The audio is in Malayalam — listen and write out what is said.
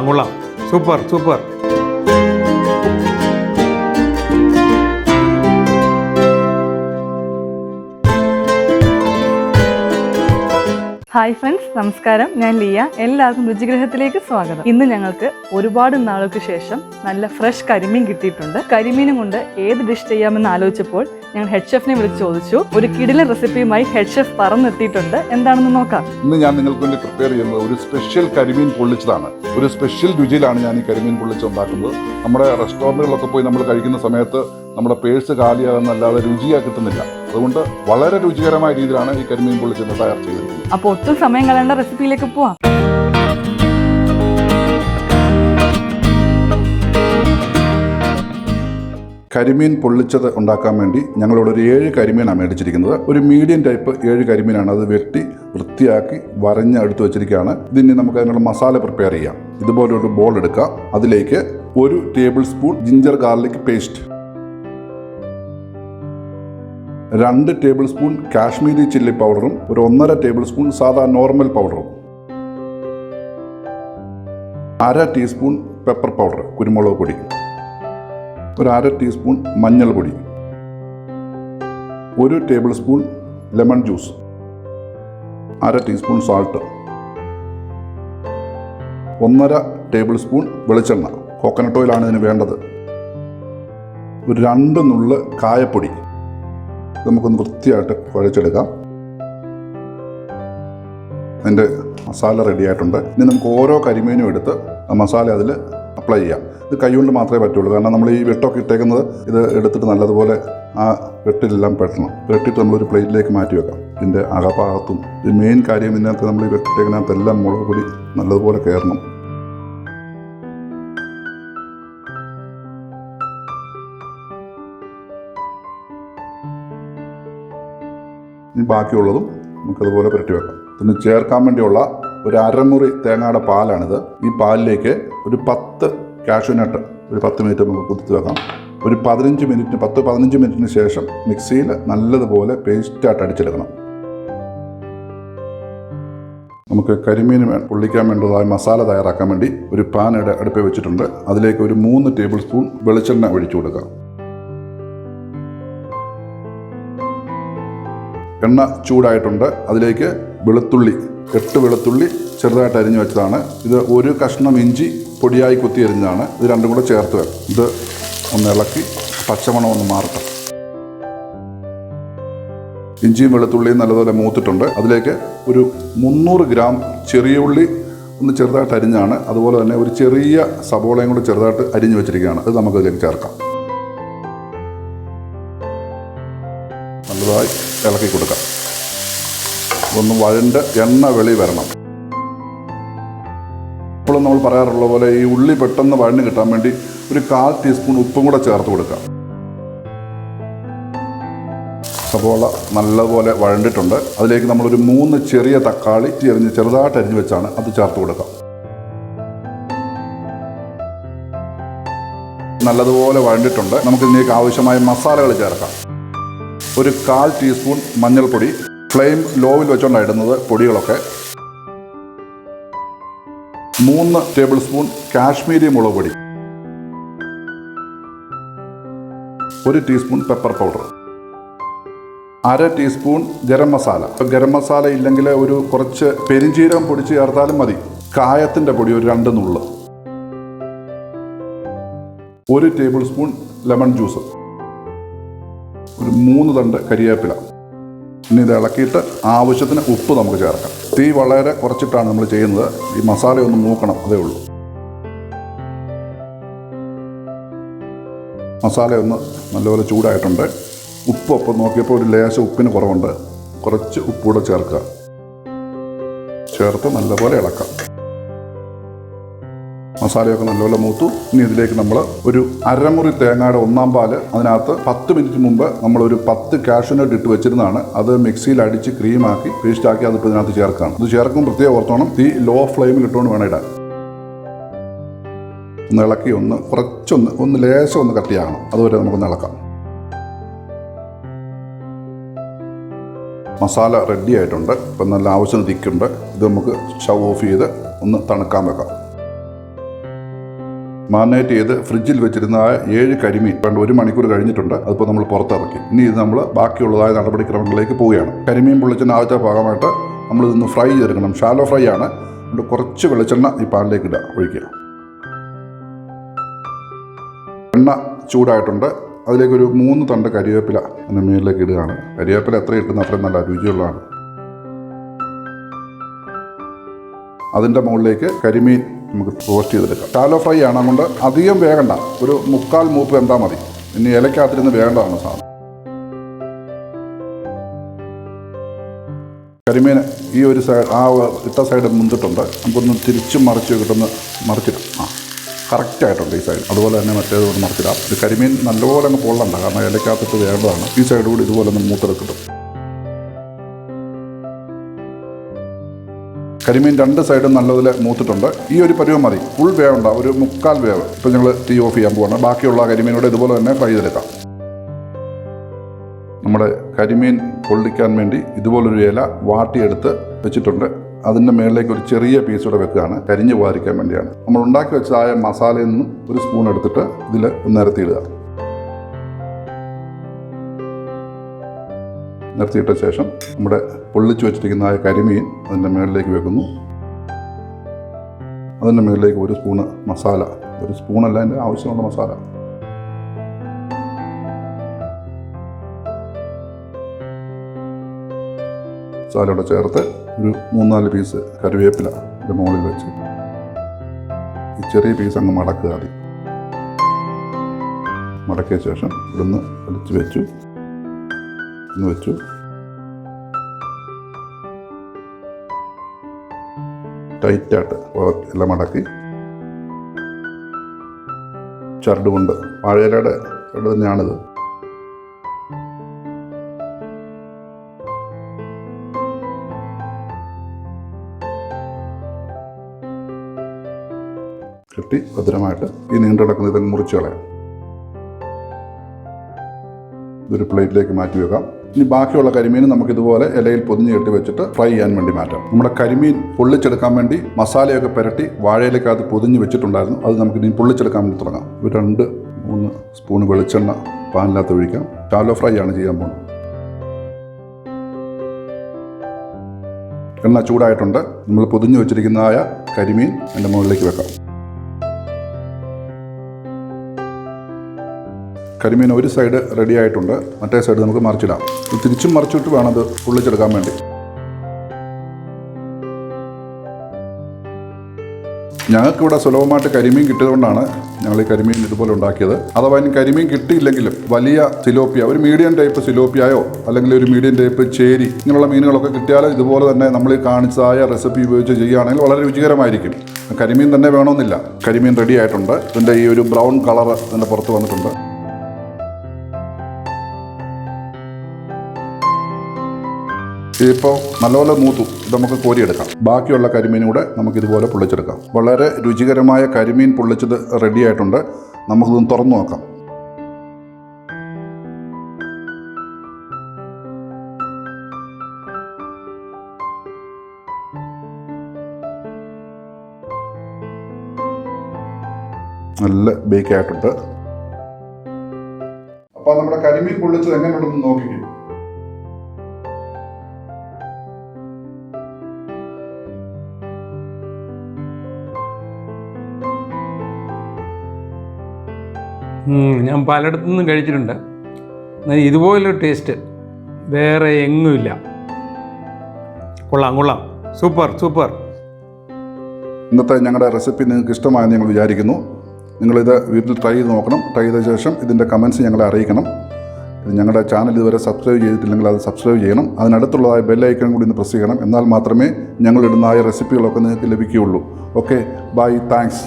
കൊള്ളാം. Super super. ഹായ് ഫ്രണ്ട്സ്, നമസ്കാരം. ഞാൻ ലിയ. എല്ലാവർക്കും രുചിഗ്രഹത്തിലേക്ക് സ്വാഗതം. ഇന്ന് ഞങ്ങൾക്ക് ഒരുപാട് നാളുകൾക്ക് ശേഷം നല്ല ഫ്രഷ് കരിമീൻ കിട്ടിയിട്ടുണ്ട്. കരിമീനും കൊണ്ട് ഏത് ഡിഷ് ചെയ്യാമെന്ന് ആലോചിച്ചപ്പോൾ ഞങ്ങൾ ഹെഡ് ഷെഫിനെ വിളിച്ച് ചോദിച്ചു. ഒരു കിടിലൻ റെസിപ്പിയുമായി ഹെഡ് ഷെഫ് പറന്നെത്തിയിട്ടുണ്ട്. എന്താണെന്ന് നോക്കാം. ഇന്ന് ഞാൻ നിങ്ങൾക്ക് വേണ്ടി പ്രിപ്പയർ ചെയ്യുന്നത് ഒരു സ്പെഷ്യൽ കരിമീൻ പൊള്ളിച്ചതാണ്. ഒരു സ്പെഷ്യൽ രുചിയിലാണ് ഞാൻ ഈ കരിമീൻ പൊള്ളിച്ച് ഉണ്ടാക്കുന്നത്. നമ്മുടെ റെസ്റ്റോറൻറ്റുകളിലൊക്കെ പോയി നമ്മൾ കഴിക്കുന്ന സമയത്ത് നമ്മുടെ പേഴ്സ് കാലിയാകുന്നല്ലാതെ രുചിയാ കിട്ടുന്നില്ല. അതുകൊണ്ട് വളരെ രുചികരമായ രീതിയിലാണ് ഈ കരിമീൻ പൊള്ളിച്ചത് തയ്യാർ ചെയ്തിരിക്കുന്നത്. അപ്പോൾ ഒട്ടും സമയം കളയേണ്ട റെസിപ്പിയിലേക്ക് പോവാം. കരിമീൻ പൊള്ളിച്ചത് ഉണ്ടാക്കാൻ വേണ്ടി ഞങ്ങളോട് ഒരു 7 കരിമീനാണ് മേടിച്ചിരിക്കുന്നത്. ഒരു മീഡിയം ടൈപ്പ് 7 കരിമീനാണ്. അത് വെട്ടി വൃത്തിയാക്കി വരഞ്ഞ് എടുത്ത് വെച്ചിരിക്കുകയാണ്. ഇതിന് നമുക്ക് അതിനുള്ള മസാല പ്രിപ്പയർ ചെയ്യാം. ഇതുപോലൊരു ബോൾ എടുക്കുക. അതിലേക്ക് 1 table spoon ginger garlic paste, 2 table spoon Kashmiri chilli പൗഡറും ഒരു 1.5 ടേബിൾ സ്പൂൺ സാധാ നോർമൽ പൗഡറും, 1/2 ടീസ്പൂൺ പെപ്പർ പൗഡർ കുരുമുളക് പൊടി, ഒരു 1/2 ടീസ്പൂൺ മഞ്ഞൾപ്പൊടി, 1 table spoon lemon juice, 1/2 teaspoon salt, 1.5 table spoon വെളിച്ചെണ്ണ, കോക്കനട്ട് ഓയിലാണ് ഇതിന് വേണ്ടത്, ഒരു 2 നുള്ള് കായപ്പൊടി. നമുക്കൊന്ന് വൃത്തിയായിട്ട് കുഴച്ചെടുക്കാം. അതിൻ്റെ മസാല റെഡി ആയിട്ടുണ്ട്. ഇനി നമുക്ക് ഓരോ കരിമീനും എടുത്ത് ആ മസാല അതിൽ അപ്ലൈ ചെയ്യാം. ഇത് കൈകൊണ്ട് മാത്രമേ പറ്റുള്ളൂ, കാരണം നമ്മൾ ഈ വെട്ടൊക്കെ ഇട്ടേക്കുന്നത് ഇത് എടുത്തിട്ട് നല്ലതുപോലെ ആ വെട്ടിലെല്ലാം വെട്ടിയിട്ട് നമ്മളൊരു പ്ലേറ്റിലേക്ക് മാറ്റി വെക്കാം. ഇതിൻ്റെ അകഭാഗത്തും ഈ മെയിൻ കാര്യം ഇതിനകത്ത് നമ്മൾ ഈ വെട്ടിട്ടേക്കിനകത്തെല്ലാം മുളക് പൊടി നല്ലതുപോലെ കയറണം. ഇനി ബാക്കിയുള്ളതും നമുക്കതുപോലെ പുരട്ടി വെക്കാം. ഇതിന് ചേർക്കാൻ വേണ്ടിയുള്ള ഒരു 1/2 മുറി തേങ്ങയുടെ പാലാണിത്. ഈ പാലിലേക്ക് ഒരു 10 കാഷ്യൂനട്ട് ഒരു 10 മിനിറ്റ് നമുക്ക് കുതിർത്ത് വെക്കാം. ഒരു 10-15 മിനിറ്റിന് ശേഷം മിക്സിയിൽ നല്ലതുപോലെ പേസ്റ്റായിട്ട് അടിച്ചെടുക്കണം. നമുക്ക് കരിമീൻ പൊള്ളിക്കാൻ വേണ്ടതായ മസാല തയ്യാറാക്കാൻ വേണ്ടി ഒരു പാൻ അടുപ്പിൽ വെച്ചിട്ടുണ്ട്. അതിലേക്ക് ഒരു 3 ടേബിൾ സ്പൂൺ വെളിച്ചെണ്ണ ഒഴിച്ചു കൊടുക്കാം. എണ്ണ ചൂടായിട്ടുണ്ട്. അതിലേക്ക് വെളുത്തുള്ളി 8 വെളുത്തുള്ളി ചെറുതായിട്ട് അരിഞ്ഞു വെച്ചതാണ്. ഇത് 1 കഷ്ണം ഇഞ്ചി പൊടിയായി കുത്തി അരിഞ്ഞതാണ്. ഇത് രണ്ടും കൂടെ ചേർത്ത് വെക്കും. ഇത് ഒന്ന് ഇളക്കി പച്ചമണം ഒന്ന് മാറട്ടെ. ഇഞ്ചിയും വെളുത്തുള്ളിയും നല്ലതുപോലെ മൂത്തിട്ടുണ്ട്. അതിലേക്ക് ഒരു 300 ഗ്രാം ചെറിയ ഉള്ളി ഒന്ന് ചെറുതായിട്ട് അരിഞ്ഞാണ്. അതുപോലെ തന്നെ ഒരു ചെറിയ സബോളയും കൂടെ ചെറുതായിട്ട് അരിഞ്ഞു വെച്ചിരിക്കുകയാണ്. അത് നമുക്കതിലേക്ക് ചേർക്കാം. നല്ലതായി ഇളക്കി കൊടുക്കാം. ഇതൊന്ന് വഴണ്ട് എണ്ണ വെളി വരണം. ഇപ്പോഴും നമ്മൾ പറയാറുള്ള പോലെ ഈ ഉള്ളി പെട്ടെന്ന് വഴണ്ട് കിട്ടാൻ വേണ്ടി ഒരു 1/4 ടീസ്പൂൺ ഉപ്പും കൂടെ ചേർത്ത് കൊടുക്കാം. സബോള നല്ലപോലെ വഴണ്ടിട്ടുണ്ട്. അതിലേക്ക് നമ്മളൊരു 3 ചെറിയ തക്കാളി ചെറുതായിട്ട് അരിഞ്ഞു വെച്ചാണ് അത് ചേർത്ത് കൊടുക്കാം. നല്ലതുപോലെ വഴണ്ടിട്ടുണ്ട്. നമുക്കിതിലേക്ക് ആവശ്യമായ മസാലകൾ ചേർക്കാം. ഒരു 1/4 ടീസ്പൂൺ മഞ്ഞൾപ്പൊടി, ഫ്ലെയിം ലോവിൽ വെച്ചുകൊണ്ടാണ് ഇടുന്നത് പൊടികളൊക്കെ. 3 ടേബിൾ സ്പൂൺ കാശ്മീരി മുളക് പൊടി, 1 teaspoon pepper powder, 1/2 teaspoon garam masala. Garam masala ഇല്ലെങ്കിൽ ഒരു കുറച്ച് പെരിഞ്ചീരകം പൊടിച്ച് ചേർത്താലും മതി. കായത്തിൻ്റെ പൊടി ഒരു 2 നുള്ള്, 1 ടേബിൾ സ്പൂൺ ലെമൺ ജ്യൂസ്, ഒരു 3 തണ്ട് കരിവേപ്പില. ഇനി ഇത് ഇളക്കിയിട്ട് ആവശ്യത്തിന് ഉപ്പ് നമുക്ക് ചേർക്കാം. തീ വളരെ കുറച്ചിട്ടാണ് നമ്മൾ ചെയ്യുന്നത്. ഈ മസാല ഒന്ന് മൂക്കണം, അതേ ഉള്ളൂ. മസാല ഒന്ന് നല്ലപോലെ ചൂടായിട്ടുണ്ട്. ഉപ്പ് ഒപ്പം നോക്കിയപ്പോൾ ഒരു ലേശം ഉപ്പിന് കുറവുണ്ട്. കുറച്ച് ഉപ്പൂടെ ചേർക്കുക. ചേർത്ത് നല്ലപോലെ ഇളക്കാം. മസാലയൊക്കെ നല്ലപോലെ മൂത്തു. ഇനി ഇതിലേക്ക് നമ്മൾ ഒരു 1/2 മുറി തേങ്ങയുടെ 1/4 പാല്, അതിനകത്ത് 10 മിനിറ്റ് മുമ്പ് നമ്മളൊരു 10 കാഷ്യൂനട്ട് ഇട്ട് വെച്ചിരുന്നതാണ്. അത് മിക്സിയിൽ അടിച്ച് ക്രീമാക്കി പേസ്റ്റാക്കി അതിപ്പോൾ ഇതിനകത്ത് ചേർക്കുകയാണ്. ഇത് ചേർക്കുമ്പോൾ പ്രത്യേകം ഓർത്തോണം, തീ ലോ ഫ്ലെയിമിൽ ഇട്ടുകൊണ്ട് വേണം ഇടാൻ. ഒന്ന് ഇളക്കി ഒന്ന് ലേശം ഒന്ന് കട്ടിയാകണം. അതുവരെ നമുക്കൊന്ന് ഇളക്കാം. മസാല റെഡി ആയിട്ടുണ്ട്. ഇപ്പം നല്ല ആവശ്യം തിക്കുണ്ട്. ഇത് നമുക്ക് സ്റ്റൗ ഓഫ് ചെയ്ത് ഒന്ന് തണുക്കാൻ വെക്കാം. മാറിനേറ്റ് ചെയ്ത് ഫ്രിഡ്ജിൽ വെച്ചിരുന്ന 7 കരിമീൻ 1 മണിക്കൂർ കഴിഞ്ഞിട്ടുണ്ട്. അതിപ്പോൾ നമ്മൾ പുറത്തിറക്കി. ഇനി ഇത് നമ്മൾ ബാക്കിയുള്ളതായ നടപടിക്രമങ്ങളിലേക്ക് പോവുകയാണ്. കരിമീൻ പൊള്ളിച്ചതിന് ആദ്യത്തെ ഭാഗമായിട്ട് നമ്മൾ ഇതൊന്ന് ഫ്രൈ ചെയ്തെടുക്കണം. ഷാലോ ഫ്രൈ ആണ്. അതുകൊണ്ട് കുറച്ച് വെളിച്ചെണ്ണ ഈ പാനിലേക്ക് ഒഴിക്കുക. എണ്ണ ചൂടായിട്ടുണ്ട്. അതിലേക്കൊരു 3 തണ്ട് കരിവേപ്പില അതിൻ്റെ മേലിലേക്ക് ഇടുകയാണ്. കരിവേപ്പില എത്ര ഇട്ടുന്ന അത്രയും നല്ല രുചിയുള്ളതാണ്. അതിൻ്റെ മുകളിലേക്ക് കരിമീൻ നമുക്ക് റോസ്റ്റ് ചെയ്തെടുക്കാം. ഷാലോ ഫ്രൈ ആണ്, അതുകൊണ്ട് അധികം വേകണ്ട. ഒരു 3/4 മൂപ്പ് വെന്താൽ മതി. ഇനി ഇലക്കകത്തിരുന്ന് വേണ്ടതാണ് സാധനം. കരിമീൻ ഈ ഒരു സൈഡ് ഇട്ട സൈഡ് മുന്തിട്ടുണ്ട്. നമുക്കൊന്ന് തിരിച്ചും മറിച്ചിട്ടൊന്ന് മറിച്ചിടാം. കറക്റ്റായിട്ടുണ്ട് ഈ സൈഡ്. അതുപോലെ തന്നെ മറ്റേതുകൊണ്ട് മറിച്ചിടാം. ഇത് കരിമീൻ നല്ലപോലെ അങ്ങ് പൊള്ളണ്ട, കാരണം ഇലക്കകത്തിട്ട് വേണ്ടതാണ്. ഈ സൈഡ് കൂടി ഇതുപോലെ ഒന്ന് മൂത്തെടുത്തിട്ടും. കരിമീൻ 2 സൈഡും നല്ലതിൽ മൂത്തിട്ടുണ്ട്. ഈ ഒരു പരുവം മതി, ഫുൾ വേവണ്ട, ഒരു 3/4 വേവ്. ഇപ്പോൾ ഞങ്ങൾ തീ ഓഫ് ചെയ്യാൻ പോവാണ്. ബാക്കിയുള്ള കരിമീനോട് ഇതുപോലെ തന്നെ ഫ്രൈ ചെയ്തെടുക്കാം. നമ്മുടെ കരിമീൻ പൊള്ളിക്കാൻ വേണ്ടി ഇതുപോലൊരു ഇല വാട്ടിയെടുത്ത് വെച്ചിട്ടുണ്ട്. അതിൻ്റെ മേളിലേക്ക് ഒരു ചെറിയ പീസ് കൂടെ വെക്കുകയാണ്, കരിഞ്ഞു പോകാതിരിക്കാൻ വേണ്ടിയാണ്. നമ്മൾ ഉണ്ടാക്കി വെച്ചതായ മസാലയിൽ നിന്നും ഒരു സ്പൂൺ എടുത്തിട്ട് ഇതിൽ നിരത്തിയിടുക. നിരത്തിയിട്ട ശേഷം നമ്മുടെ പൊള്ളിച്ച് വെച്ചിരിക്കുന്ന കരിമീൻ അതിൻ്റെ മേളിലേക്ക് വെക്കുന്നു. അതിൻ്റെ മേളിലേക്ക് ഒരു സ്പൂണ് മസാല, ഒരു സ്പൂണല്ല, അതിൻ്റെ ആവശ്യമുള്ള മസാല. മസാലയോടെ ചേർത്ത് ഒരു 3-4 പീസ് കറിവേപ്പില ഇതിൻ്റെ മുകളിൽ വെച്ച് ഈ ചെറിയ പീസ് അങ്ങ് മടക്കുക. ആദ്യം മടക്കിയ ശേഷം ഇവിടുന്ന് വലിച്ച് വെച്ചു, ഇന്ന് വെച്ചു. ടൈറ്റായിട്ട് എല്ലാം മടക്കി ചരട് കൊണ്ട്, വാഴയിലയുടെ ചരട് തന്നെയാണിത്, കെട്ടി ഭദ്രമായിട്ട് ഈ നീണ്ടു കിടക്കുന്ന ഇതങ്ങ് മുറിച്ച് കളയാം. ഇതൊരു പ്ലേറ്റിലേക്ക് മാറ്റി വെക്കാം. ഇനി ബാക്കിയുള്ള കരിമീൻ നമുക്ക് ഇതുപോലെ ഇലയിൽ പൊതിഞ്ഞ് കെട്ടി വെച്ചിട്ട് ഫ്രൈ ചെയ്യാൻ വേണ്ടി മാറ്റാം. നമ്മുടെ കരിമീൻ പൊള്ളിച്ചെടുക്കാൻ വേണ്ടി മസാലയൊക്കെ പുരട്ടി വാഴയിലേക്കകത്ത് പൊതിഞ്ഞ് വെച്ചിട്ടുണ്ടായിരുന്നു. അത് നമുക്ക് ഇനി പൊള്ളിച്ചെടുക്കാൻ വേണ്ടി തുടങ്ങാം. ഒരു 2-3 സ്പൂൺ വെളിച്ചെണ്ണ പാനിനകത്ത് ഒഴിക്കാം. ഷാലോ ഫ്രൈ ആണ് ചെയ്യാൻ പോകുന്നത്. എണ്ണ ചൂടായിട്ടുണ്ട്. നമ്മൾ പൊതിഞ്ഞ് വെച്ചിരിക്കുന്നതായ കരിമീൻ അതിൻ്റെ മുകളിലേക്ക് വെക്കാം. കരിമീൻ ഒരു സൈഡ് റെഡി ആയിട്ടുണ്ട്. മറ്റേ സൈഡ് നമുക്ക് മറിച്ചിടാം. തിരിച്ചും മറിച്ചിട്ട് വേണം അത് പൊള്ളിച്ചെടുക്കാൻ വേണ്ടി. ഞങ്ങൾക്കിവിടെ സുലഭമായിട്ട് കരിമീൻ കിട്ടിയതുകൊണ്ടാണ് ഞങ്ങൾ ഈ കരിമീൻ ഇതുപോലെ ഉണ്ടാക്കിയത്. അഥവാ ഇനി കരിമീൻ കിട്ടിയില്ലെങ്കിലും വലിയ സിലോപ്പിയ, ഒരു മീഡിയം ടൈപ്പ് സിലോപ്പിയായോ അല്ലെങ്കിൽ ഒരു മീഡിയം ടൈപ്പ് ചേരി, ഇങ്ങനെയുള്ള മീനുകളൊക്കെ കിട്ടിയാൽ ഇതുപോലെ തന്നെ നമ്മൾ ഈ കാണിച്ചതായ റെസിപ്പി ഉപയോഗിച്ച് ചെയ്യുകയാണെങ്കിൽ വളരെ രുചികരമായിരിക്കും. കരിമീൻ തന്നെ വേണമെന്നില്ല. കരിമീൻ റെഡി ആയിട്ടുണ്ട്. ഇതിൻ്റെ ഈ ഒരു ബ്രൗൺ കളർ ഇതിൻ്റെ പുറത്ത് വന്നിട്ടുണ്ട്. ഇതിപ്പോൾ നല്ലപോലെ മൂത്തു. ഇത് നമുക്ക് കോരിയെടുക്കാം. ബാക്കിയുള്ള കരിമീൻ കൂടെ നമുക്കിതുപോലെ പൊള്ളിച്ചെടുക്കാം. വളരെ രുചികരമായ കരിമീൻ പൊള്ളിച്ചത് റെഡി ആയിട്ടുണ്ട്. നമുക്കിതൊന്ന് തുറന്നു നോക്കാം. നല്ല ബേക്ക് ആയിട്ടുണ്ട്. അപ്പോൾ നമ്മുടെ കരിമീൻ പൊള്ളിച്ചത് എങ്ങനെയുണ്ടെന്ന് നോക്കിക്കും. ഞാൻ പലയിടത്തു നിന്നും കഴിച്ചിട്ടുണ്ട്. എന്നാൽ ഇതുപോലൊരു ടേസ്റ്റ് വേറെ എങ്ങുമില്ല. കൊള്ളാം. സൂപ്പർ. ഇന്നത്തെ ഞങ്ങളുടെ റെസിപ്പി നിങ്ങൾക്ക് ഇഷ്ടമായെന്ന് ഞങ്ങൾ വിചാരിക്കുന്നു. നിങ്ങളിത് വീട്ടിൽ ട്രൈ ചെയ്ത് നോക്കണം. ട്രൈ ചെയ്ത ശേഷം ഇതിൻ്റെ കമൻറ്റ്സ് ഞങ്ങളെ അറിയിക്കണം. ഇത് ഞങ്ങളുടെ ചാനൽ ഇതുവരെ സബ്സ്ക്രൈബ് ചെയ്തിട്ടില്ലെങ്കിൽ അത് സബ്സ്ക്രൈബ് ചെയ്യണം. അതിനടുത്തുള്ളതായ ബെൽ ഐക്കൺ കൂടി ഒന്ന് പ്രസ് ചെയ്യണം. എന്നാൽ മാത്രമേ ഞങ്ങളിടുന്നതായ റെസിപ്പികളൊക്കെ നിങ്ങൾക്ക് ലഭിക്കുകയുള്ളൂ. Okay, bye, thanks.